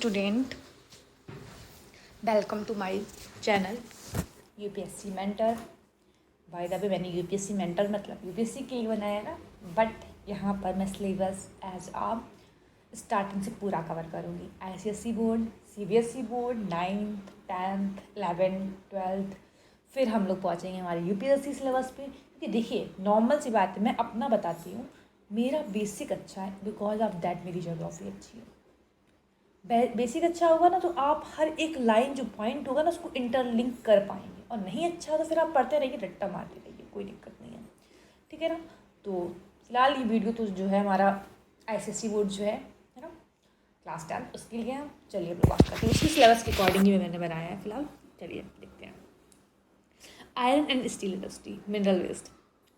student, welcome to my channel UPSC mentor. By the way मैंने UPSC mentor मतलब UPSC के लिए बनाया ना, बट यहाँ पर मैं सिलेबस एज आप स्टार्टिंग से पूरा कवर करूँगी। ICSE board, CBSE board, 9th 10th 11th 12th, फिर हम लोग पहुँचेंगे हमारे यूपीएससी सिलेबस पे। क्योंकि देखिए नॉर्मल सी बात है, मैं अपना बताती हूँ, मेरा बेसिक अच्छा है, बिकॉज ऑफ दैट मेरी ज्योग्राफी अच्छी है। बेसिक अच्छा होगा ना तो आप हर एक लाइन जो पॉइंट होगा ना उसको इंटरलिंक कर पाएंगे, और नहीं अच्छा तो फिर आप पढ़ते रहिए, रट्टा मारते रहिए, कोई दिक्कत नहीं है, ठीक है ना। तो फिलहाल ये वीडियो तो जो है हमारा आईसीएसई बोर्ड जो है ना, क्लास 10 उसके लिए हम चलिए हम लोग बात करते हैं। उसी सिलेबस के अकॉर्डिंग ही मैंने बनाया है फिलहाल। चलिए देखते हैं। Iron and steel industry, mineral waste,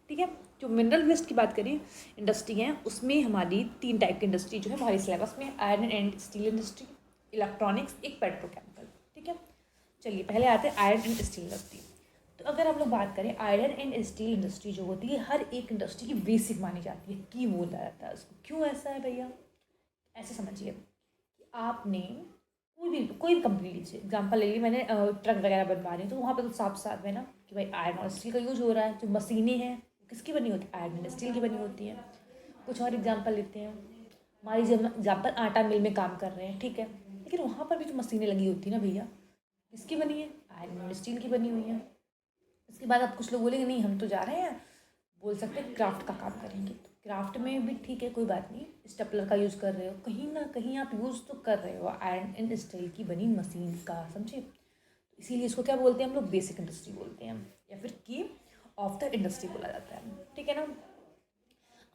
ठीक है। जो मिनरल वेस्ट की बात करें इंडस्ट्री है, उसमें हमारी 3 टाइप की इंडस्ट्री जो है हमारे सिलेबस में, iron and steel industry, electronics, एक पेट्रोकेमिकल, ठीक है। चलिए पहले आते हैं आयरन एंड स्टील इंडस्ट्री। तो अगर हम लोग बात करें आयरन एंड स्टील इंडस्ट्री जो होती है, हर एक इंडस्ट्री की बेसिक मानी जाती है, की बोला जाता है उसको। क्यों ऐसा है भैया, ऐसे समझिए कि आपने कोई भी कंपनी लीजिए, एग्जाम्पल ले ली मैंने, ट्रक वगैरह बनवा रही हूँ, तो वहाँ पे तो साफ साफ है ना कि भाई आयरन और स्टील का यूज हो रहा है। जो मशीनें हैं किसकी बनी होती है, आयरन एंड स्टील की बनी होती है। कुछ और एग्जाम्पल लेते हैं, हमारी जब एग्जाम्पल आटा मिल में काम कर रहे हैं, ठीक है, लेकिन वहाँ पर भी जो मशीनें लगी होती है ना भैया, किसकी बनी है, आयरन एंड स्टील की बनी हुई है। इसके बाद अब कुछ लोग बोलेंगे नहीं हम तो जा रहे हैं, बोल सकते हैं क्राफ्ट का काम करेंगे। तो क्राफ्ट में भी ठीक है, कोई बात नहीं, स्टेपलर का यूज़ कर रहे हो, कहीं ना कहीं आप यूज़ तो कर रहे हो आयरन एंड स्टील की बनी मशीन का, समझे। तो इसीलिए इसको क्या बोलते हैं हम लोग, बेसिक इंडस्ट्री बोलते हैं, या फिर की ऑफ द इंडस्ट्री बोला जाता है, ठीक है ना।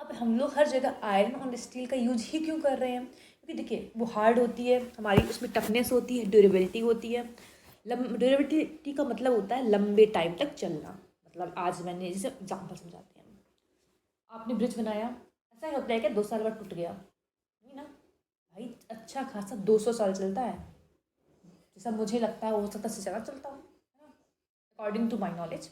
अब हम लोग हर जगह आयरन और स्टील का यूज ही क्यों कर रहे हैं, क्योंकि देखिए वो हार्ड होती है हमारी, उसमें टफनेस होती है, ड्यूरेबिलिटी होती है। ड्यूरेबिलिटी का मतलब होता है लंबे टाइम तक चलना। मतलब आज मैंने जैसे एग्जाम्पल समझाते हैं, आपने ब्रिज बनाया, ऐसा ही होता है क्या 2 साल बाद टूट गया, नहीं ना भाई, अच्छा खासा 200 साल चलता है, जैसा मुझे लगता है हो सकता है ज़्यादा चलता हो, है ना। अकॉर्डिंग टू माई नॉलेज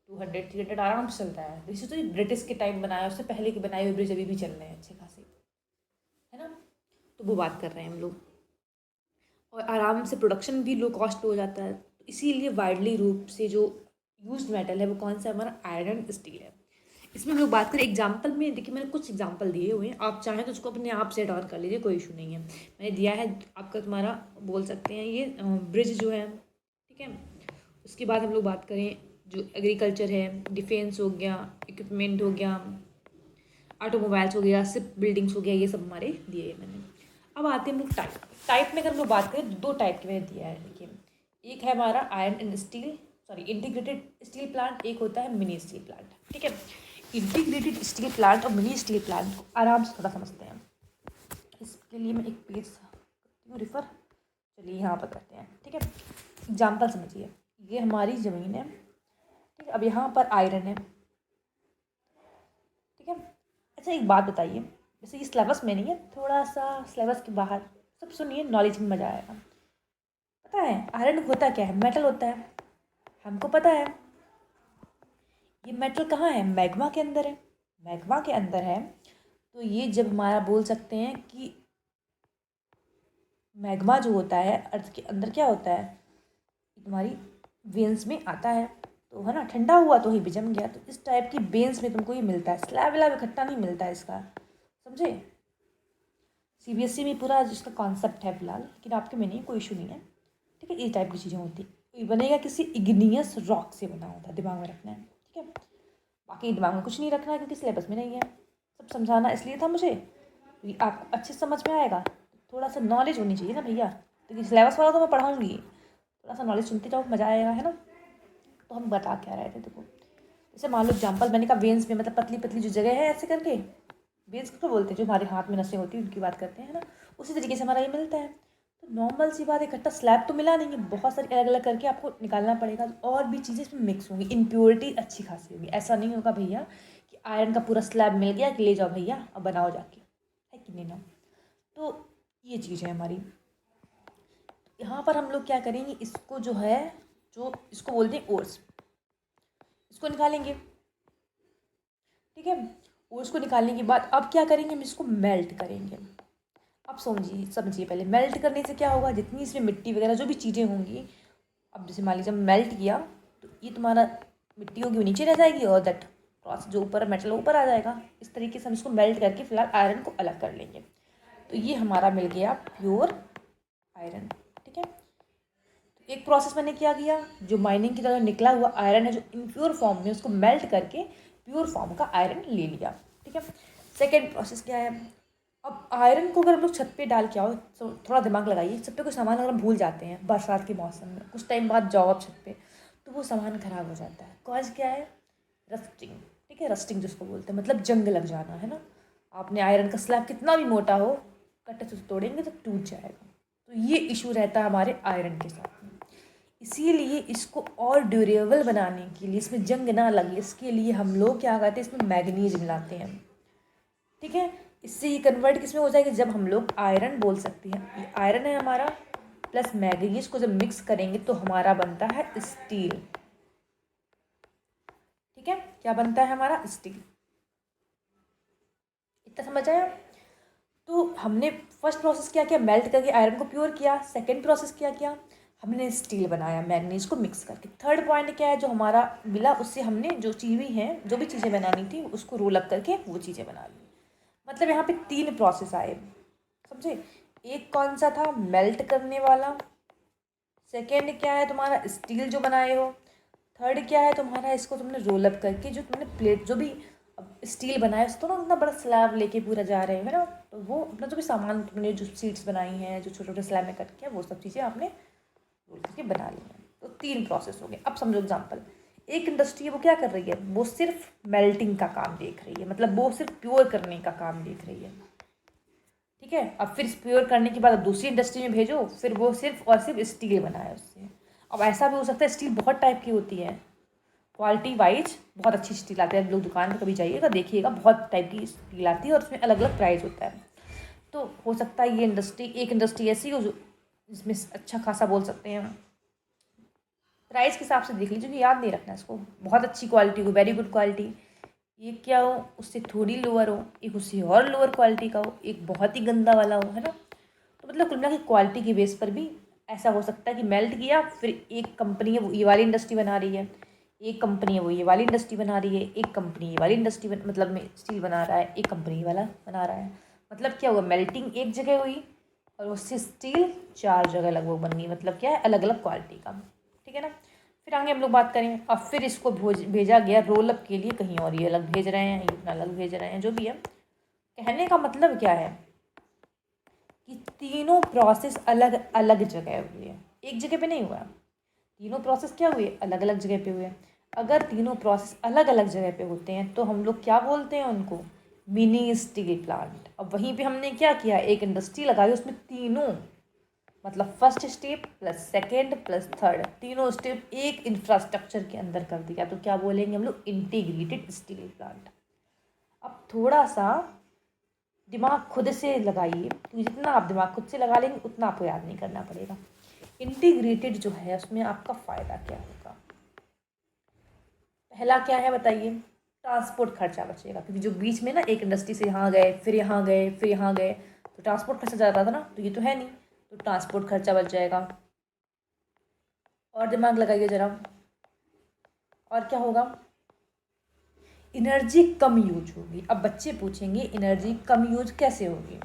200 300 आराम से चलता है। जैसे तो ब्रिटिश के टाइम बनाया, उससे पहले के बनाए हुए ब्रिज अभी भी चल रहे हैं अच्छे खासे, है ना। तो वो बात कर रहे हैं हम लोग, और आराम से प्रोडक्शन भी लो कॉस्ट हो जाता है। तो इसीलिए वाइडली रूप से जो यूज्ड मेटल है वो कौन सा, हमारा आयरन स्टील है। इसमें हम लोग बात करें एग्जाम्पल में, देखिए मैंने कुछ एग्जाम्पल दिए हुए हैं, आप चाहें तो उसको अपने आप सेट ऑन कर लीजिए, कोई इशू नहीं है। मैंने दिया है आपका, तुम्हारा बोल सकते हैं ये ब्रिज जो है, ठीक है। उसके बाद हम लोग बात करें जो एग्रीकल्चर है, डिफेंस हो गया, इक्विपमेंट हो गया, ऑटोमोबाइल्स हो गया, शिप बिल्डिंग्स हो गया, ये सब हमारे दिए हैं मैंने। अब आते हैं हम लोग टाइप में अगर हम लोग बात करें, 2 टाइप के मैंने दिया है, देखिए। एक है हमारा iron and steel, sorry integrated steel plant, एक होता है मिनी स्टील प्लांट, ठीक है। इंटीग्रेटेड स्टील प्लांट और मिनी स्टील प्लांट को आराम से थोड़ा समझते हैं। इसके लिए मैं एक पेज करती हूँ रिफ़र, चलिए यहाँ पर करते हैं, ठीक है। एग्जाम्पल समझिए, ये हमारी ज़मीन है, ठीक है। अब यहाँ पर आयरन है, ठीक है। अच्छा एक बात बताइए, जैसे ये सिलेबस में नहीं है, थोड़ा सा सिलेबस के बाहर, सब सुनिए, नॉलेज में मज़ा आएगा। पता है आयरन होता क्या है, मेटल होता है, हमको पता है। ये मेटल कहाँ है, मैग्मा के अंदर है, मैग्मा के अंदर है। तो ये जब हमारा बोल सकते हैं कि मैग्मा जो होता है अर्थ के अंदर क्या होता है, तुम्हारी वेन्स में आता है, तो है ना, ठंडा हुआ तो ही भी जम गया। तो इस टाइप की वेन्स में तुमको ये मिलता है, स्लैब व्लैब इकट्ठा नहीं मिलता है इसका, समझे। सीबीएसई में पूरा जिसका कॉन्सेप्ट है फिलहाल, लेकिन आपके में नहीं, कोई इशू नहीं है, ठीक है। इस टाइप की चीज़ें होती है, ये बनेगा किसी इग्नियस रॉक से बना होता है, दिमाग में रखना है, ठीक है। बाकी दिमाग में कुछ नहीं रखना है क्योंकि सिलेबस में नहीं है। सब समझाना इसलिए था मुझे क्योंकि आपको अच्छे से समझ में आएगा, थोड़ा सा नॉलेज होनी चाहिए ना भैया, क्योंकि सिलेबस वाला तो मैं पढ़ाऊँगी, थोड़ा सा नॉलेज सुनते जाओ, मज़ा आएगा, है ना। तो हम बता क्या रहे थे, देखो जैसे मान लो एग्जाम्पल मैंने कहा वेन्स में, मतलब पतली पतली जो जगह है ऐसे करके, वेन्स को बोलते हैं, जो हमारे हाथ में नसें होती हैं उनकी बात करते हैं, ना। उसी तरीके से हमारा ये मिलता है। तो नॉर्मल सी बात, इकट्ठा स्लैब तो मिला नहीं है, बहुत सारी अलग अलग करके आपको निकालना पड़ेगा, और भी चीज़ें इसमें मिक्स होंगी, इम्प्योरिटी अच्छी खासी होगी। ऐसा नहीं होगा भैया कि आयरन का पूरा स्लैब मिल गया कि ले जाओ भैया अब बनाओ जाके, है कि नहीं ना। तो ये चीज़ है हमारी। यहाँ पर हम लोग क्या करेंगे, इसको जो है, जो इसको बोलते हैं ओर्स, इसको निकालेंगे, ठीक है। ओर्स को निकालने के बाद अब क्या करेंगे, हम इसको मेल्ट करेंगे। अब समझिए पहले मेल्ट करने से क्या होगा, जितनी इसमें मिट्टी वगैरह जो भी चीज़ें होंगी, अब जैसे मान लीजिए मेल्ट किया तो ये तुम्हारा मिट्टी होगी वो नीचे रह जाएगी और दैट क्रॉस जो ऊपर मेटल ऊपर आ जाएगा। इस तरीके से हम इसको मेल्ट करके फिलहाल आयरन को अलग कर लेंगे। तो ये हमारा मिल गया प्योर आयरन। ठीक है, तो एक प्रोसेस मैंने क्या किया, जो माइनिंग की तरह निकला हुआ आयरन है जो इम्प्योर फॉर्म में, उसको मेल्ट करके प्योर फॉर्म का आयरन ले लिया। ठीक है, सेकेंड प्रोसेस क्या है, अब आयरन को अगर हम लोग छत पे डाल के आओ तो थोड़ा दिमाग लगाइए, छत पे कोई सामान अगर हम भूल जाते हैं बरसात के मौसम में, कुछ टाइम बाद जाओ आप छत पे तो वो सामान खराब हो जाता है। कॉज क्या है, रस्टिंग। ठीक है, रस्टिंग जिसको बोलते हैं मतलब जंग लग जाना, है ना। आपने आयरन का स्लैब कितना भी मोटा हो, कट्टे से तोड़ेंगे तो टूट जाएगा। तो ये इशू रहता है हमारे आयरन के साथ में। इसीलिए इसको और ड्यूरेबल बनाने के लिए, इसमें जंग ना लगे, इसके लिए हम लोग क्या करते हैं, इसमें मैग्नीज मिलाते हैं। ठीक है, इससे ये कन्वर्ट किस में हो जाएगा, जब हम लोग आयरन बोल सकते हैं, ये आयरन है हमारा प्लस मैग्नीज को जब मिक्स करेंगे तो हमारा बनता है स्टील। ठीक है, क्या बनता है हमारा, स्टील। इतना समझ आया। तो हमने फर्स्ट प्रोसेस क्या किया, मेल्ट करके आयरन को प्योर किया। सेकेंड प्रोसेस क्या किया, हमने स्टील बनाया मैग्नीज को मिक्स करके। थर्ड पॉइंट क्या है, जो हमारा मिला उससे हमने जो चीज़ें हैं, जो भी चीज़ें बनानी थी उसको रोल अप करके वो चीज़ें बना ली। मतलब यहाँ पे 3 प्रोसेस आए, समझे। एक कौन सा था, मेल्ट करने वाला। सेकेंड क्या है तुम्हारा, स्टील जो बनाए हो। थर्ड क्या है तुम्हारा, इसको तुमने रोल अप करके जो तुमने प्लेट जो भी अब स्टील बनाया उसको ना उतना बड़ा स्लैब लेके पूरा जा रहे हो, है ना। तो वो अपना जो भी सामान तुमने जो सीट्स बनाई हैं, जो छोटे छोटे स्लैब में कट किया, वो सब चीज़ें आपने रोल करके बना ली हैं। तो 3 प्रोसेस हो गए। अब समझो एग्जाम्पल, एक इंडस्ट्री है वो क्या कर रही है, वो सिर्फ मेल्टिंग का काम देख रही है, मतलब वो सिर्फ प्योर करने का काम देख रही है। ठीक है, अब फिर प्योर करने के बाद दूसरी इंडस्ट्री में भेजो, फिर वो सिर्फ और सिर्फ स्टील बनाए उससे। अब ऐसा भी हो सकता है, स्टील बहुत टाइप की होती है, क्वालिटी वाइज बहुत अच्छी स्टील आती है। आप लोग दुकान पर कभी जाइएगा देखिएगा, बहुत टाइप की स्टील आती है और उसमें अलग अलग प्राइस होता है। तो हो सकता है ये इंडस्ट्री, एक इंडस्ट्री ऐसी हो जो जिसमें अच्छा खासा बोल सकते हैं, प्राइस के हिसाब से देख लीजिए, याद नहीं रखना इसको, बहुत अच्छी क्वालिटी हो, वेरी गुड क्वालिटी। एक क्या हो, उससे थोड़ी लोअर हो, एक उससे और लोअर क्वालिटी का हो, एक बहुत ही गंदा वाला हो, है ना। तो मतलब कुल मिला के क्वालिटी के बेस पर भी ऐसा हो सकता है कि मेल्ट किया, फिर एक कंपनी है वो ये वाली इंडस्ट्री बना रही है, एक कंपनी है वो ये वाली इंडस्ट्री बना रही है, एक कंपनी ये वाली इंडस्ट्री मतलब में स्टील बना रहा है, एक कंपनी वाला बना रहा है। मतलब क्या हुआ, मेल्टिंग एक जगह हुई और उससे स्टील 4 जगह लगभग बन गई, मतलब क्या है, अलग अलग क्वालिटी का। ठीक है ना। फिर आगे हम लोग बात करें, अब फिर इसको भेजा गया रोल अप के लिए कहीं और, ये अलग भेज रहे हैं, ये इतना अलग भेज रहे हैं, जो भी है। कहने का मतलब क्या है कि तीनों प्रोसेस अलग अलग जगह हुए हैं, एक जगह पे नहीं हुआ। तीनों प्रोसेस क्या हुए, अलग अलग जगह पे हुए। अगर तीनों प्रोसेस अलग अलग जगह पे होते हैं तो हम लोग क्या बोलते हैं उनको, मिनी स्टील प्लांट। अब वहीं पे हमने क्या किया, एक इंडस्ट्री लगाई, उसमें तीनों मतलब first step plus second plus third, तीनों स्टेप एक इंफ्रास्ट्रक्चर के अंदर कर दिया, तो क्या बोलेंगे हम लोग, इंटीग्रेटेड स्टील प्लांट। अब थोड़ा सा दिमाग खुद से लगाइए, क्योंकि जितना आप दिमाग खुद से लगा लेंगे उतना आपको याद नहीं करना पड़ेगा। इंटीग्रेटेड जो है उसमें आपका फ़ायदा क्या होगा, पहला क्या है बताइए, ट्रांसपोर्ट खर्चा बचेगा, क्योंकि जो बीच में ना एक इंडस्ट्री से यहाँ गए फिर यहाँ गए फिर यहाँ गए तो ट्रांसपोर्ट खर्चा ज़्यादा था ना, तो ये तो है नहीं, तो ट्रांसपोर्ट खर्चा बच जाएगा। और दिमाग लगाइए ज़रा, और क्या होगा, एनर्जी कम यूज होगी। अब बच्चे पूछेंगे एनर्जी कम यूज कैसे होगी,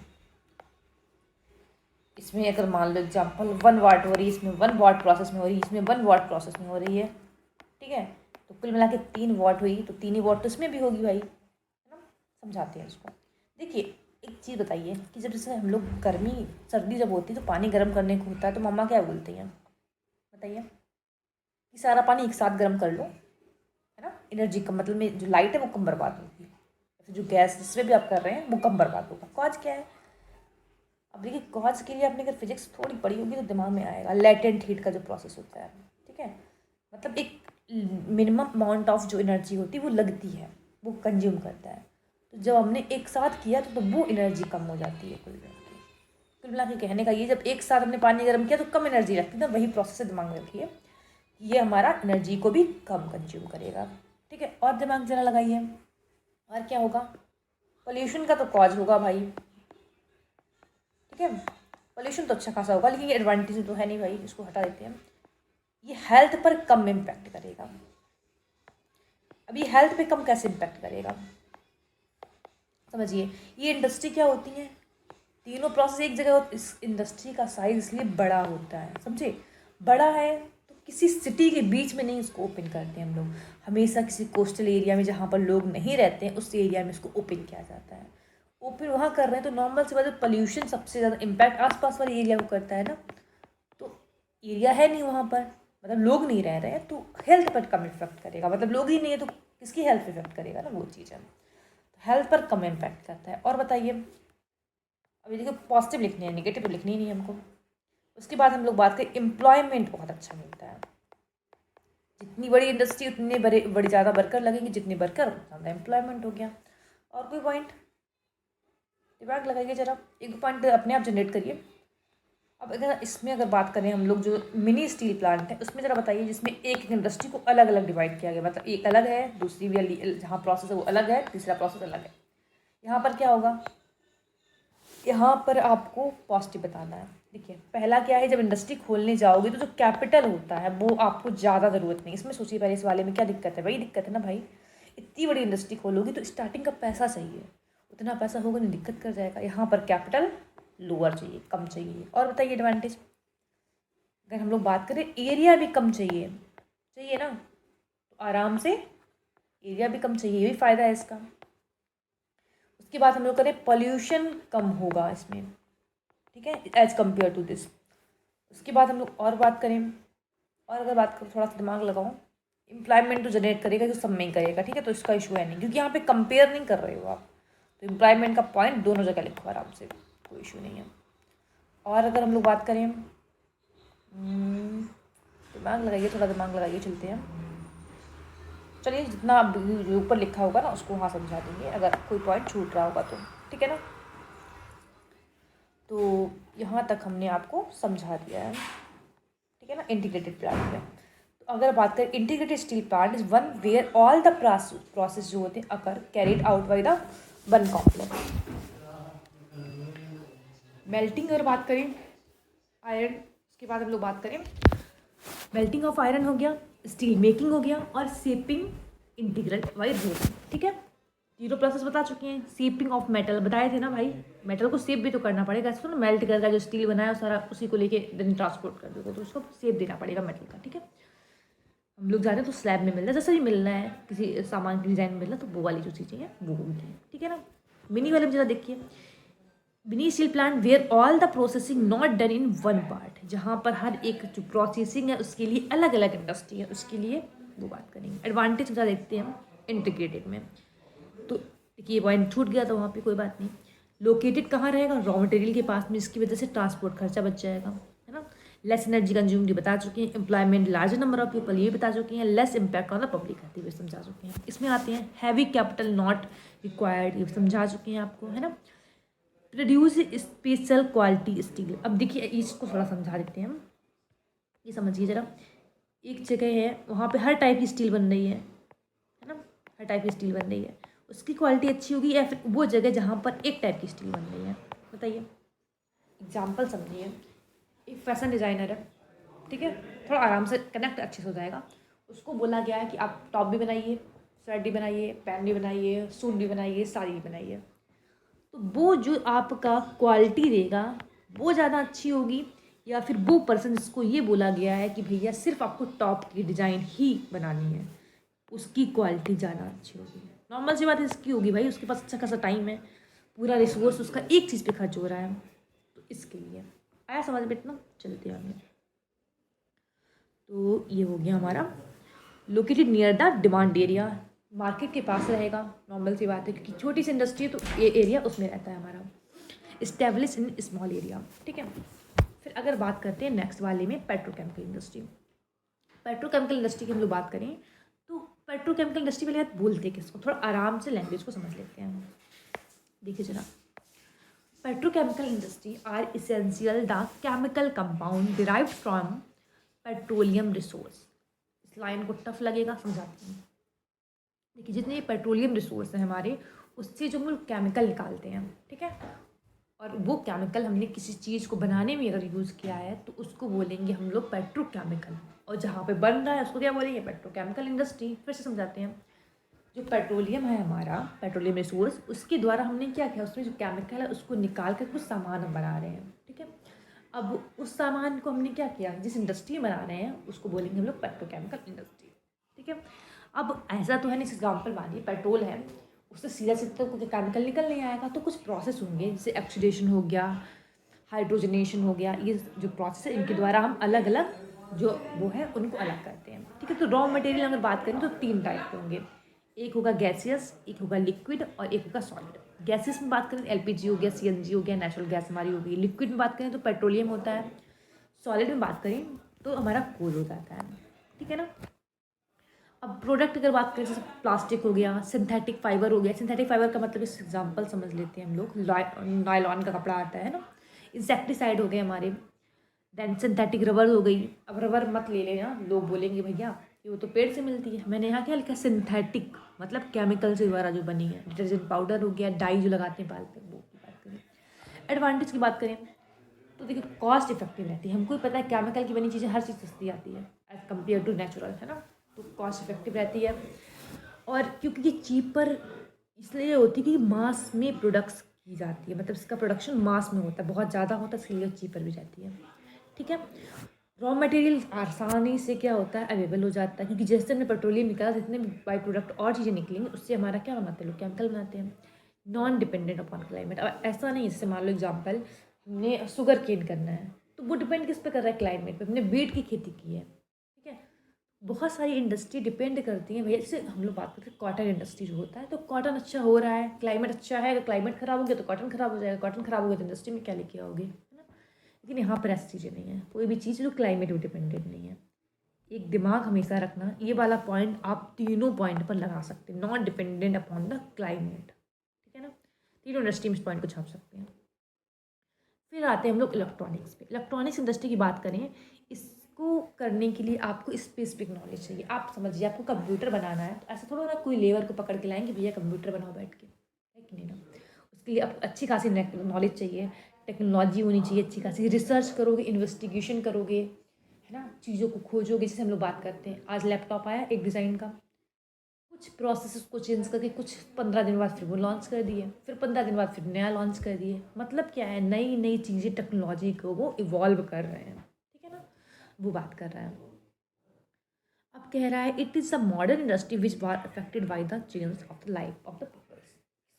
इसमें अगर मान लो एग्जाम्पल 1 वाट हो रही है, इसमें 1 वाट प्रोसेस में हो रही है, इसमें 1 वाट प्रोसेस में हो रही है। ठीक है, तो कुल मिला के 3 वाट हुई, तो 3 ही वाट तो इसमें भी होगी भाई, है ना। समझाते हैं इसको। देखिए एक चीज़ बताइए कि जब जैसे हम लोग गर्मी सर्दी जब होती है तो पानी गर्म करने को होता है, तो मम्मा क्या बोलती हैं बताइए, कि सारा पानी एक साथ गर्म कर लो, है ना। एनर्जी कम मतलब में जो लाइट है वो कम बर्बाद होगी, फिर जो गैस जिसमें भी आप कर रहे हैं वो कम बर्बाद होगा। कॉज क्या है, अब देखिए कॉज के लिए आपने अगर फिजिक्स थोड़ी पढ़ी होगी तो दिमाग में आएगा, लेटेंट हीट का जो प्रोसेस होता है। ठीक है, मतलब एक मिनिमम अमाउंट ऑफ जो एनर्जी होती है वो लगती है, वो कंज्यूम करता है। तो जब हमने एक साथ किया तो वो एनर्जी कम हो जाती है। कुल मिला के कहने का ये, जब एक साथ हमने पानी गर्म किया तो कम एनर्जी लगती है ना, वही प्रोसेस दिमाग में रखिए, ये हमारा एनर्जी को भी कम कंज्यूम करेगा। ठीक है, और दिमाग जरा लगाइए, और क्या होगा, पोल्यूशन का तो कॉज होगा भाई। ठीक है। पोल्यूशन तो अच्छा खासा होगा, लेकिन ये एडवांटेज तो है नहीं भाई, इसको हटा देते हैं। ये हेल्थ पर कम इम्पैक्ट करेगा। अब ये हेल्थ पे कम कैसे इम्पैक्ट करेगा समझिए। ये इंडस्ट्री क्या होती है, तीनों प्रोसेस एक जगह। इस इंडस्ट्री का साइज इसलिए बड़ा होता है, समझे। बड़ा है तो किसी सिटी के बीच में नहीं इसको ओपन करते हैं हम लोग, हमेशा किसी कोस्टल एरिया में जहाँ पर लोग नहीं रहते हैं उस एरिया में इसको ओपन किया जाता है। ओपन वहाँ कर रहे हैं तो नॉर्मल सी बात है, पोल्यूशन सबसे ज़्यादा इम्पैक्ट आसपास वाले एरिया को करता है ना। तो एरिया है नहीं वहाँ पर, मतलब लोग नहीं रह रहे हैं, तो हेल्थ पर कम इफेक्ट करेगा। मतलब लोग ही नहीं है तो किसकी हेल्थ इफेक्ट करेगा ना, वो चीज़ है। तो हेल्थ पर कम इम्पैक्ट करता है। और बताइए, अभी देखो पॉजिटिव लिखनी है, निगेटिव तो लिखनी ही नहीं हमको। उसके बाद हम लोग बात करें, एम्प्लॉयमेंट बहुत अच्छा मिलता है। जितनी बड़ी इंडस्ट्री उतने बड़ी ज़्यादा वर्कर लगेंगे, जितने वर्कर ज़्यादा एम्प्लॉयमेंट हो गया। और कोई पॉइंट दिमाग लगाइए जरा, एक पॉइंट अपने आप जनरेट करिए। अब अगर बात करें हम लोग जो मिनी स्टील प्लांट है उसमें ज़रा बताइए, जिसमें एक इंडस्ट्री को अलग अलग डिवाइड किया गया, मतलब एक अलग है, दूसरी भी जहाँ प्रोसेस है वो अलग है, तीसरा प्रोसेस अलग है। यहाँ पर क्या होगा, यहाँ पर आपको पॉजिटिव बताना है। देखिए पहला क्या है, जब इंडस्ट्री खोलने जाओगे तो जो कैपिटल होता है वो आपको ज़्यादा ज़रूरत नहीं। इसमें सोचिए पहले इस वाले में क्या दिक्कत है, वही दिक्कत है ना भाई। इतनी बड़ी इंडस्ट्री खोलोगी तो स्टार्टिंग का पैसा चाहिए, उतना पैसा होगा नहीं, दिक्कत कर जाएगा। यहाँ पर कैपिटल लोअर चाहिए, कम चाहिए। और बताइए एडवांटेज, अगर हम लोग बात करें एरिया भी कम चाहिए, चाहिए ना, तो आराम से एरिया भी कम चाहिए, ये भी फ़ायदा है इसका। उसके बाद हम लोग करें पोल्यूशन कम होगा इसमें, ठीक है, एज कम्पेयर टू दिस। उसके बाद हम लोग और बात करें, और अगर बात करें थोड़ा सा दिमाग लगाओ, एम्प्लॉयमेंट तो जनरेट करेगा, जो सब में ही करेगा, ठीक है, तो इसका इशू है नहीं, क्योंकि यहाँ पे कंपेयर नहीं कर रहे हो आप। तो एम्प्लॉयमेंट का पॉइंट दोनों जगह लिखो आराम से, कोई इशू नहीं है। और अगर हम लोग बात करें, दिमाग लगाइए, थोड़ा दिमाग लगाइए, चलते हैं। चलिए जितना ऊपर लिखा होगा ना उसको वहाँ समझा देंगे, अगर कोई पॉइंट छूट रहा होगा तो, ठीक है ना। तो यहाँ तक हमने आपको समझा दिया है, ठीक है ना, इंटीग्रेटेड प्लांट में। तो अगर बात करें, integrated steel plant is one where all the process जो होते हैं occur carried out by the one complex. Melting अगर बात करें आयरन, उसके बाद हम लोग बात करें मेल्टिंग ऑफ आयरन हो गया, स्टील मेकिंग हो गया, और शेपिंग इंटीग्रल बाय रोलिंग, ठीक है। जीरो प्रोसेस बता चुके हैं। शेपिंग ऑफ मेटल बताए थे ना भाई, मेटल को शेप भी तो करना पड़ेगा, इसको ना मेल्ट करके जो स्टील बनाया सारा उसी को लेके देन ट्रांसपोर्ट कर दोगे, तो उसको शेप देना पड़ेगा मेटल का, ठीक है। हम लोग जा रहे हैं तो स्लैब में मिल रहा है, जैसा भी मिलना है, किसी सामान की डिज़ाइन में मिल रहा है, तो वो वाली जो चीज़ें हैं वो होगी, ठीक है ना। मिनी वाले में जरा देखिए, mini steel plant where all the processing not done in one part, जहाँ पर हर एक जो प्रोसेसिंग है उसके लिए अलग अलग इंडस्ट्री है, उसके लिए वो बात करेंगे। एडवांटेज बता देखते हैं हम इंटीग्रेटेड में। तो देखिए पॉइंट छूट गया था वहाँ पे, कोई बात नहीं। लोकेटेड कहाँ रहेगा, रॉ मटेरियल के पास में, इसकी वजह से ट्रांसपोर्ट खर्चा बच जाएगा, है ना। लेस एनर्जी कंज्यूम्ड बता चुके हैं। Employment larger number of people ये बता चुके हैं। Less impact on the public health ये समझा चुके हैं। इसमें आते हैं हैवी कैपिटल नॉट रिक्वायर्ड, ये समझा चुके हैं आपको, है ना। प्रोड्यूस स्पेशल क्वालिटी स्टील, अब देखिए इसको थोड़ा समझा देते हैं हम, ये समझिए ज़रा। एक जगह है वहाँ पे हर टाइप की स्टील बन रही है ना, हर टाइप की स्टील बन रही है, उसकी क्वालिटी अच्छी होगी, या फिर वो जगह जहाँ पर एक टाइप की स्टील बन रही है, बताइए। एग्जाम्पल समझिए, एक फैशन डिज़ाइनर है, ठीक है, थोड़ा आराम से कनेक्ट अच्छे से हो जाएगा। उसको बोला गया है कि आप टॉप भी बनाइए, शर्ट भी बनाइए, पैंट भी बनाइए, सूट भी बनाइए, साड़ी भी बनाइए। तो वो जो आपका क्वालिटी देगा वो ज़्यादा अच्छी होगी, या फिर वो पर्सन जिसको ये बोला गया है कि भैया सिर्फ आपको टॉप की डिज़ाइन ही बनानी है, उसकी क्वालिटी ज़्यादा अच्छी होगी। नॉर्मल सी बात इसकी होगी भाई, उसके पास अच्छा खासा टाइम है, पूरा रिसोर्स उसका एक चीज़ पे खर्च हो रहा है, तो इसके लिए आया समझ में इतना, चलते हैं आगे। तो ये हो गया हमारा located near the demand area, market के पास रहेगा, नॉर्मल सी बात है, क्योंकि छोटी सी इंडस्ट्री है तो ये एरिया उसमें रहता है हमारा। इस्टेब्लिश इन स्मॉल एरिया, ठीक है। फिर अगर बात करते हैं नेक्स्ट वाले में पेट्रोकेमिकल इंडस्ट्री। पेट्रोकेमिकल इंडस्ट्री की हम लोग बात करें तो पेट्रोकेमिकल इंडस्ट्री वाले बात बोलते किसको, थोड़ा आराम से लैंग्वेज को समझ लेते हैं। देखिए जरा, petrochemical industry are essential the chemical compound derived from petroleum resource. इस लाइन को टफ लगेगा, समझाती हूँ। देखिए जितने पेट्रोलियम रिसोर्स हैं हमारे, उससे जो हम लोग केमिकल निकालते हैं, ठीक है, और वो केमिकल हमने किसी चीज़ को बनाने में अगर यूज़ किया है तो उसको बोलेंगे हम लोग पेट्रोकेमिकल, और जहाँ पे बन रहा है उसको क्या बोलेंगे, पेट्रोकेमिकल इंडस्ट्री। फिर से समझाते हैं, जो पेट्रोलियम है हमारा, पेट्रोलियम रिसोर्स, उसके द्वारा हमने क्या किया, उसमें जो केमिकल है उसको निकाल कर कुछ सामान हम बना रहे हैं, ठीक है। अब उस सामान को हमने क्या किया, जिस इंडस्ट्री में बना रहे हैं उसको बोलेंगे हम लोग पेट्रोकेमिकल इंडस्ट्री, ठीक है। अब ऐसा तो है नहीं, एग्जाम्पल मानिए पेट्रोल है, उससे सीधा सीधा तो केमिकल निकल नहीं आएगा, तो कुछ प्रोसेस होंगे, जैसे ऑक्सीडेशन हो गया, हाइड्रोजनेशन हो गया, ये जो प्रोसेस है इनके द्वारा हम अलग अलग जो वो है उनको अलग करते हैं, ठीक है। तो रॉ मटेरियल अगर बात करें तो 3 टाइप के होंगे, एक होगा गैसियस, एक होगा लिक्विड और एक होगा सॉलिड। गैसियस में बात करें एलपीजी हो गया, सीएनजी हो गया, नेचुरल गैस हमारी हो गई। लिक्विड में बात करें तो पेट्रोलियम होता है। सॉलिड में बात करें तो हमारा कोल हो जाता है, ठीक है ना। अब प्रोडक्ट अगर बात करें जैसे प्लास्टिक हो गया, सिंथेटिक फाइबर हो गया। सिंथेटिक फाइबर का मतलब इस एग्जांपल समझ लेते हैं हम लोग, नायलॉन का कपड़ा आता है ना। इंसेक्टिसाइड हो गए हमारे, देन सिंथेटिक रबर हो गई। अब रबर मत ले लेना, लोग बोलेंगे भैया कि वो तो पेड़ से मिलती है, मैंने यहाँ क्या लिखा, सिंथेटिक मतलब केमिकल से द्वारा जो बनी है। डिटर्जेंट पाउडर हो गया, डाई जो लगाते हैं बाल पे, वो की बात करें। एडवांटेज की बात करें तो देखिए कॉस्ट इफेक्टिव रहती है, हमको ही पता है केमिकल की बनी चीज़ें हर चीज़ सस्ती आती है एज़ कम्पेयर टू नेचुरल, है ना। तो कॉस्ट इफेक्टिव रहती है, और क्योंकि ये चीपर इसलिए होती है कि मास में प्रोडक्ट्स की जाती है, मतलब इसका प्रोडक्शन मास में होता है, बहुत ज़्यादा होता है, इसके लिए चीपर भी जाती है, ठीक है। रॉ मटेरियल आसानी से क्या होता है, अवेलेबल हो जाता है, क्योंकि जैसे हमने पेट्रोलियम निकाला, जितने भी बाई प्रोडक्ट और चीज़ें निकलेंगी उससे हमारा क्या बनाते हैं, लोग केमिकल बनाते हैं। Non dependent upon climate. अब ऐसा नहीं, जैसे मान लो एग्जाम्पल, हमने शुगर केन करना है तो वो डिपेंड किस पे कर रहा है, क्लाइमेट पे। हमने बीट की खेती की है, ठीक है। बहुत सारी इंडस्ट्री डिपेंड करती हैं भैया। जैसे हम लोग बात करते हैं कॉटन इंडस्ट्री जो होता है, तो कॉटन अच्छा हो रहा है, क्लाइमेट अच्छा है, अगर क्लाइमेट खराब हो गया तो कॉटन खराब हो जाएगा, कॉटन खराब हो गया तो इंडस्ट्री में क्या लेके आओगे, है ना। लेकिन यहाँ पर ऐसी चीज़ें नहीं है, कोई भी चीज़ जो क्लाइमेट पर डिपेंडेंट नहीं है। एक दिमाग हमेशा रखना, ये वाला पॉइंट आप तीनों पॉइंट पर लगा सकते हैं, not dependent upon the climate, ठीक है ना। तीनों इंडस्ट्री में इस पॉइंट को छाप सकते हैं। फिर आते हैं हम लोग इलेक्ट्रॉनिक्स पे। इलेक्ट्रॉनिक्स इंडस्ट्री की बात करें, इसको करने के लिए आपको स्पेसिफिक नॉलेज चाहिए। आप समझिए, आपको कंप्यूटर बनाना है तो ऐसा थोड़ा ना कोई लेबर को पकड़ के लाएंगे, भैया कंप्यूटर बनाओ बैठ के, है कि नहीं ना। उसके लिए आपको अच्छी खासी नॉलेज चाहिए, टेक्नोलॉजी होनी चाहिए अच्छी खासी, रिसर्च करोगे, इन्वेस्टिगेशन करोगे, है ना, चीज़ों को खोजोगे। जैसे हम लोग बात करते हैं, आज लैपटॉप आया एक डिज़ाइन का, कुछ प्रोसेस को चेंज करके कुछ 15 दिन बाद फिर वो लॉन्च कर दिए, फिर 15 दिन बाद फिर नया लॉन्च कर दिए। मतलब क्या है, नई नई चीज़ें टेक्नोलॉजी को वो इवॉल्व कर रहे हैं, ठीक है ना, वो बात कर रहा है। अब कह रहा है it is a modern industry which are affected by the change of the life of the peoples.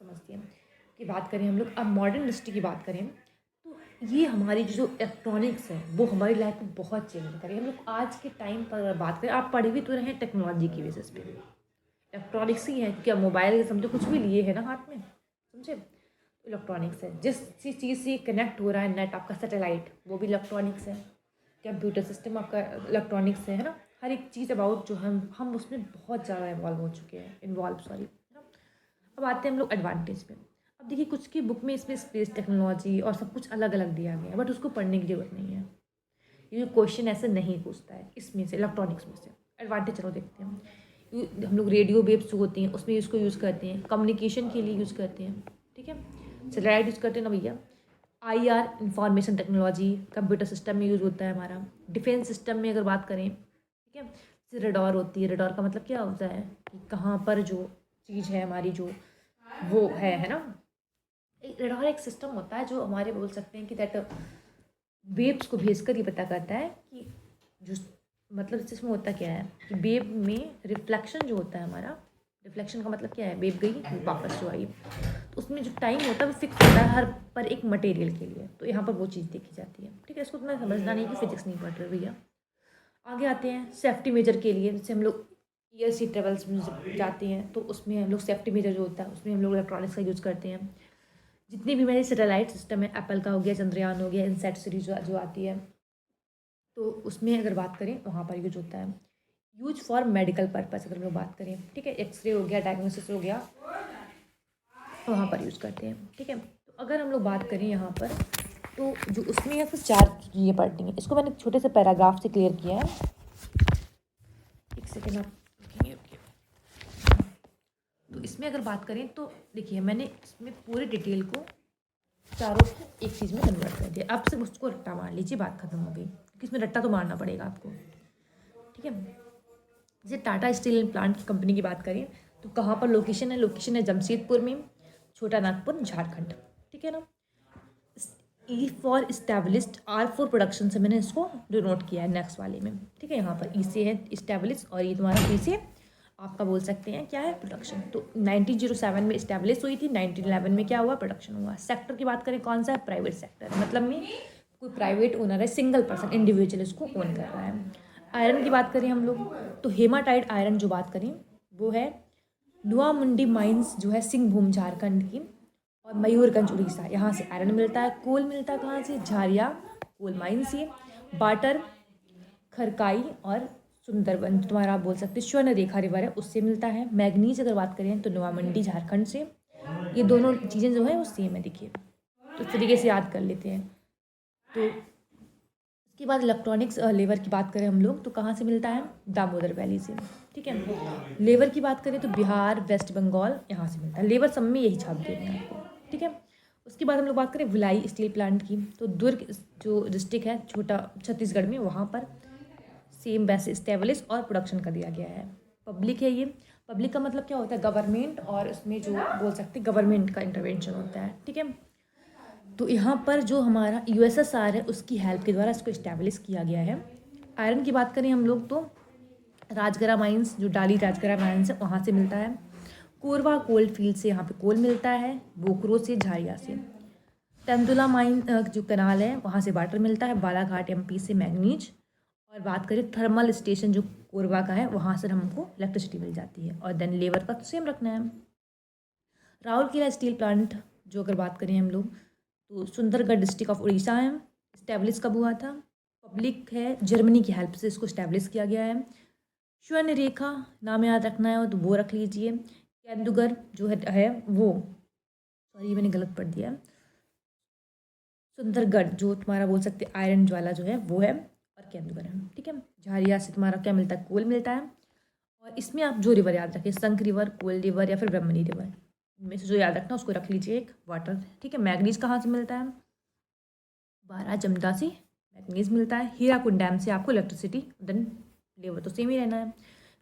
समझते हैं कि बात करें हम लोग, अब मॉडर्न इंडस्ट्री की बात करें तो ये हमारी जो इलेक्ट्रॉनिक्स है वो हमारी लाइफ में बहुत चेंज करें। हम लोग आज के टाइम पर अगर बात करें, आप पढ़े भी तो रहे टेक्नोलॉजी की बेसिस पे, इलेक्ट्रॉनिक्स ही है, क्योंकि अब मोबाइल समझो कुछ भी लिए है ना हाथ में, समझे, तो इलेक्ट्रॉनिक्स है। जिस चीज़ से कनेक्ट हो रहा है नेट, आपका सैटेलाइट, वो भी इलेक्ट्रॉनिक्स है। कंप्यूटर सिस्टम आपका इलेक्ट्रॉनिक्स है ना। हर एक चीज़ अबाउट जो हम उसमें बहुत ज़्यादा इन्वॉल्व सॉरी, है ना। अब आते हैं हम लोग एडवांटेज पे। अब देखिए कुछ की बुक में इसमें स्पेस टेक्नोलॉजी और सब कुछ अलग अलग दिया गया है, बट उसको पढ़ने की जरूरत नहीं है। ये क्वेश्चन ऐसे नहीं पूछता है इसमें से, इलेक्ट्रॉनिक्स में से। एडवांटेज चलो देखते हैं हम लोग। रेडियो वेव्स जो होती हैं उसमें इसको यूज़ करते हैं, कम्युनिकेशन के लिए यूज़ करते हैं, ठीक है। सैटेलाइट यूज़ करते हैं ना भैया। IR information technology computer system में यूज़ होता है हमारा। डिफेंस सिस्टम में अगर बात करें, ठीक है, जैसे रडार होती है। रडार का मतलब क्या होता है कि कहाँ पर जो चीज़ है हमारी जो वो है ना। रडार एक सिस्टम होता है जो हमारे बोल सकते हैं कि दैट वेव्स को भेजकर ये पता करता है कि जो मतलब इसमें होता क्या है कि वेव में रिफ्लेक्शन जो होता है हमारा, रिफ्लेक्शन का मतलब क्या है, वेव गई वापस जो आई, तो उसमें जो टाइम होता है वो फिक्स होता है हर पर एक मटेरियल के लिए। तो यहाँ पर वो चीज़ देखी जाती है, ठीक है। इसको तुम्हें समझना नहीं कि फिजिक्स नहीं पढ़ रहे भैया। आगे आते हैं सेफ्टी मेजर के लिए। जैसे हम लोग एयर सी ट्रेवल्स में जाते हैं तो उसमें हम लोग सेफ्टी मेजर जो होता है उसमें हम लोग इलेक्ट्रॉनिक्स का यूज़ करते हैं। जितनी भी मेरे सैटेलाइट सिस्टम है, एप्पल का हो गया, चंद्रयान हो गया, इनसैट सीरीज जो आती है, तो उसमें अगर बात करें वहाँ पर यूज होता है। यूज फॉर मेडिकल पर्पस अगर हम लोग बात करें, ठीक है, एक्सरे हो गया, डायग्नोसिस हो गया, वहाँ पर यूज़ करते हैं, ठीक है। तो अगर हम लोग बात करें यहाँ पर तो जो उसमें है तो 4 चीज़ें पढ़नी है। इसको मैंने छोटे से पैराग्राफ से क्लियर किया है, एक सेकेंड आप देखेंगे। तो इसमें अगर बात करें तो देखिए मैंने इसमें पूरी डिटेल को चारों की एक चीज़ में कन्वर्ट कर दिया। अब सिर्फ उसको रट्टा मार लीजिए, बात खत्म हो गई, क्योंकि इसमें रट्टा तो मारना पड़ेगा आपको, ठीक है। जैसे टाटा स्टील एंड प्लांट की कंपनी की बात करें तो कहाँ पर लोकेशन है? लोकेशन है जमशेदपुर में, छोटा नागपुर, झारखंड, ठीक है ना। E for established, R for production से मैंने इसको डिनोट किया है नेक्स्ट वाले में, ठीक है। यहाँ पर ई से है इस्टेब्लिश और ये तुम्हारा पी से आपका बोल सकते हैं क्या है? प्रोडक्शन। तो 1907 में इस्टेब्लिश हुई थी, 1911 में क्या हुआ? प्रोडक्शन हुआ। सेक्टर की बात करें कौन सा है? प्राइवेट सेक्टर, मतलब में कोई प्राइवेट ओनर है, सिंगल पर्सन इंडिविजुअल इसको ओन कर रहा है। आयरन की बात करें हम लोग तो हेमाटाइट आयरन जो बात करें वो है नुआमुंडी माइंस जो है सिंहभूम झारखंड की, और मयूरगंज उड़ीसा, यहाँ से आयरन मिलता है। कोल मिलता है कहाँ से? झारिया कोल माइन से। बाटर खरकाई और सुंदरबन तुम्हारा आप बोल सकते हैं स्वर्ण रेखा रिवर है, उससे मिलता है। मैग्नीज अगर बात करें तो नुआमुंडी झारखंड से। ये दोनों चीज़ें जो है वो सेम है, देखिए, तो इस तरीके से याद कर लेते हैं। तो इसके बाद इलेक्ट्रॉनिक्स लेवर की बात करें हम लोग तो कहाँ से मिलता है? दामोदर वैली से, ठीक है। लेवर की बात करें तो बिहार, वेस्ट बंगाल, यहाँ से मिलता है। लेवर सब में यही छाप देते हैं आपको, ठीक है। उसके बाद हम लोग बात करें भिलाई स्टील प्लांट की तो दुर्ग जो डिस्ट्रिक्ट है छोटा छत्तीसगढ़ में, वहाँ पर सेम वैसे स्टेब्लिश और प्रोडक्शन का दिया गया है। पब्लिक है ये, पब्लिक का मतलब क्या होता है? गवर्नमेंट, और उसमें जो बोल सकते हैं गवर्नमेंट का इंटरवेंशन होता है, ठीक है। तो यहाँ पर जो हमारा यूएसएसआर है उसकी हेल्प के द्वारा इसको इस्टेब्लिश किया गया है। आयरन की बात करें हम लोग तो राजगरा माइंस जो डाली राजगरा माइंस है वहाँ से मिलता है। कोरवा कोल्ड फील्ड से यहाँ पे कोल मिलता है, बोकरो से, झारिया से। तेंदुला माइन जो कनाल है वहाँ से वाटर मिलता है, बालाघाट एमपी से मैग्नीज। और बात करें थर्मल स्टेशन जो कोरबा का है वहाँ से हमको इलेक्ट्रिसिटी मिल जाती है। और देन लेबर का तो सेम रखना है। राउरकेला स्टील प्लांट जो अगर बात करें हम लोग तो सुंदरगढ़ डिस्ट्रिक्ट ऑफ उड़ीसा है। इस्टेब्लिश कब हुआ था? पब्लिक है, जर्मनी की हेल्प से इसको इस्टेब्लिश किया गया है। स्वर्ण रेखा नाम याद रखना है तो वो रख लीजिए। केंदुगर जो है वो, सॉरी मैंने गलत पढ़ दिया, सुंदरगढ़ जो तुम्हारा बोल सकते आयरन ज्वाला जो है वो है, और केंदुगर है, ठीक है। झारिया से तुम्हारा क्या मिलता है? कोल मिलता है। और इसमें आप जो रिवर याद रखें, संख रिवर, कोल रिवर या फिर ब्रह्मणी रिवर, इनमें से जो याद रखना उसको रख लीजिए एक, वाटर, ठीक है। मैग्नीज कहाँ से मिलता है? बारह जमदा से मैग्नीज मिलता है। हीराकुंड डैम से आपको इलेक्ट्रिसिटी, देन लेवर तो सेम ही रहना है।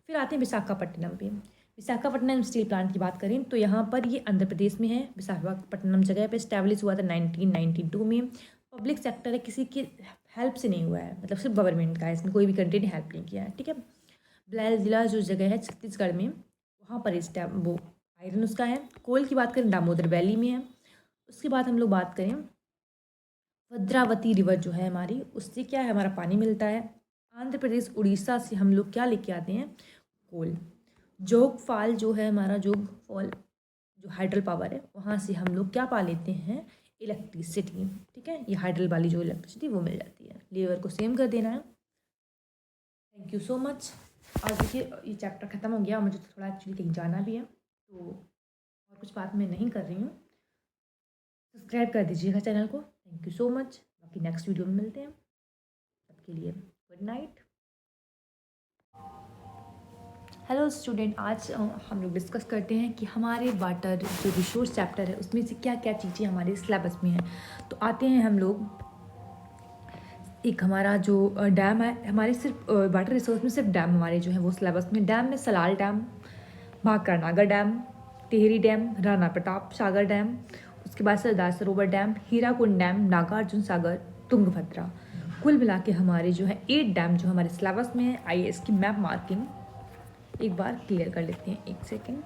फिर आते हैं विशाखापट्टनम पे। विशाखापट्टनम स्टील प्लांट की बात करें तो यहाँ पर ये आंध्र प्रदेश में है। विशाखापट्टनम जगह पे इस्टेब्लिश हुआ था 1992 में। पब्लिक सेक्टर है, किसी की हेल्प से नहीं हुआ है, मतलब सिर्फ गवर्नमेंट का है, इसमें कोई भी कंट्री ने हेल्प नहीं किया है, ठीक है। बिलायल जिला जो जगह है छत्तीसगढ़ में, वहाँ पर वो आयरन उसका है। कोल की बात करें दामोदर वैली में है। उसके बाद हम लोग बात करें भद्रावती रिवर जो है हमारी, उससे क्या है हमारा पानी मिलता है। आंध्र प्रदेश उड़ीसा से हम लोग क्या लेके आते हैं? कोल। जोग फाल जो है हमारा, जोग फॉल जो हाइड्रल पावर है वहाँ से हम लोग क्या पा लेते हैं? इलेक्ट्रिसिटी, ठीक है। ये हाइड्रल वाली जो इलेक्ट्रिसिटी वो मिल जाती है। लेवर को सेम कर देना है। Thank you so much. आज देखिए ये चैप्टर ख़त्म हो गया, मुझे थोड़ा एक्चुअली कहीं जाना भी है तो और कुछ बात मैं नहीं कर रही हूँ। सब्सक्राइब कर दीजिएगा चैनल को। Thank you so much. बाकी नेक्स्ट वीडियो में मिलते हैं, तब के लिए गुड नाइट। हेलो स्टूडेंट, आज हम लोग डिस्कस करते हैं कि हमारे वाटर जो रिसोर्स चैप्टर है उसमें से क्या क्या चीज़ें हमारे सिलेबस में हैं। तो आते हैं हम लोग, एक हमारा जो डैम है हमारे, सिर्फ वाटर रिसोर्स में सिर्फ डैम हमारे जो है वो सिलेबस में। डैम में Salal dam, भाकरनागर dam, Tehri dam, Rana Pratap Sagar dam, उसके बाद सरदार सरोवर डैम, हीराकुंड डैम, नागार्जुन सागर, तुंगभद्रा। कुल मिला के हमारे जो है 8 डैम जो हमारे सिलेबस में है। आइए इसकी मैप मार्किंग एक बार क्लियर कर लेते हैं, एक सेकेंड।